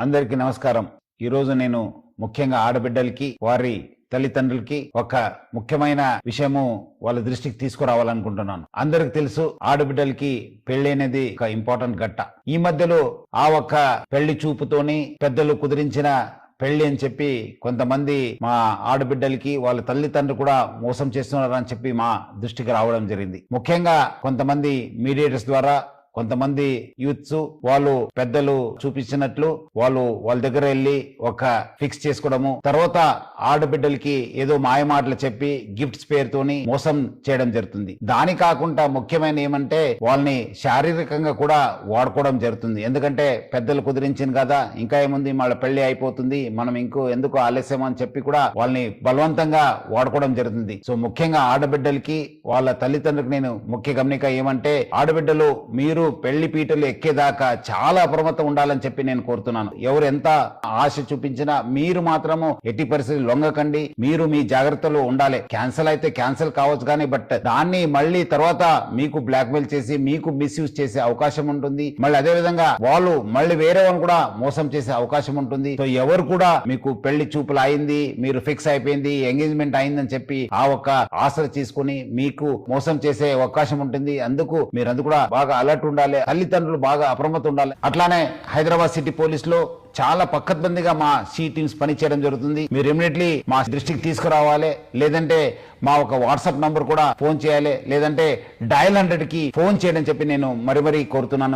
అందరికీ నమస్కారం. ఈరోజు నేను ముఖ్యంగా ఆడబిడ్డలకి వారి తల్లిదండ్రులకి ఒక ముఖ్యమైన విషయము వాళ్ళ దృష్టికి తీసుకురావాలనుకుంటున్నాను. అందరికి తెలుసు ఆడబిడ్డలకి పెళ్లి అనేది ఒక ఇంపార్టెంట్ ఘట్ట. ఈ మధ్యలో ఆ ఒక్క పెళ్లి చూపుతోని పెద్దలు కుదిరించిన పెళ్లి అని చెప్పి కొంతమంది మా ఆడబిడ్డలకి వాళ్ళ తల్లిదండ్రులు కూడా మోసం చేస్తున్నారు అని చెప్పి మా దృష్టికి రావడం జరిగింది. ముఖ్యంగా కొంతమంది మీడియేటర్స్ ద్వారా కొంతమంది యూత్స్ వాళ్ళు పెద్దలు చూపించినట్లు వాళ్ళ దగ్గర వెళ్ళి ఒక ఫిక్స్ చేసుకోవడము, తర్వాత ఆడబిడ్డలకి ఏదో మాయమాటలు చెప్పి గిఫ్ట్స్ పేరుతోని మోసం చేయడం జరుగుతుంది. దాని కాకుండా ముఖ్యమైన ఏమంటే వాళ్ళని శారీరకంగా కూడా వాడుకోవడం జరుగుతుంది. ఎందుకంటే పెద్దలు కుదిరించింది కదా, ఇంకా ఏముంది వాళ్ళ పెళ్లి అయిపోతుంది, మనం ఎందుకు ఆలస్యం అని చెప్పి కూడా వాళ్ళని బలవంతంగా వాడుకోవడం జరుగుతుంది. సో ముఖ్యంగా ఆడబిడ్డలకి వాళ్ళ తల్లిదండ్రులకు నేను ముఖ్య గమనిక ఏమంటే ఆడబిడ్డలు మీరు పెళ్లి పీటలు ఎక్కేదాకా చాలా అప్రమత్తం ఉండాలని చెప్పి నేను కోరుతున్నాను. ఎవరు ఎంత ఆశ చూపించినా మీరు మాత్రము ఎట్టి పరిస్థితి లొంగకండి. మీరు మీ జాగ్రత్తలో ఉండాలి. క్యాన్సిల్ అయితే క్యాన్సిల్ కావచ్చు కానీ బట్ దాన్ని మళ్ళీ తర్వాత మీకు బ్లాక్మెయిల్ చేసి మీకు మిస్యూజ్ చేసే అవకాశం ఉంటుంది. మళ్ళీ అదే విధంగా వాళ్ళు మళ్ళీ వేరే వాళ్ళని కూడా మోసం చేసే అవకాశం ఉంటుంది. సో ఎవరు కూడా మీకు పెళ్లి చూపులు అయింది, మీరు ఫిక్స్ అయిపోయింది, ఎంగేజ్మెంట్ అయిందని చెప్పి ఆ ఒక్క ఆశలు తీసుకుని మీకు మోసం చేసే అవకాశం ఉంటుంది. అందుకు మీరందరూ కూడా బాగా అలర్ట్ ఉండాలి. తల్లిదండ్రులు బాగా అప్రమత్తం ఉండాలి. అట్లానే హైదరాబాద్ సిటీ పోలీసులో చాలా పక్కద్బందిగా మా సి టీమ్స్ పని చేయడం జరుగుతుంది. మీరు ఇమీడియట్లీ మా దృష్టికి తీసుకురావాలి, లేదంటే మా ఒక వాట్సాప్ నంబర్ కూడా ఫోన్ చేయాలి, లేదంటే డయల్ 100కి ఫోన్ చేయడం చెప్పి నేను మరీ కోరుతున్నాను.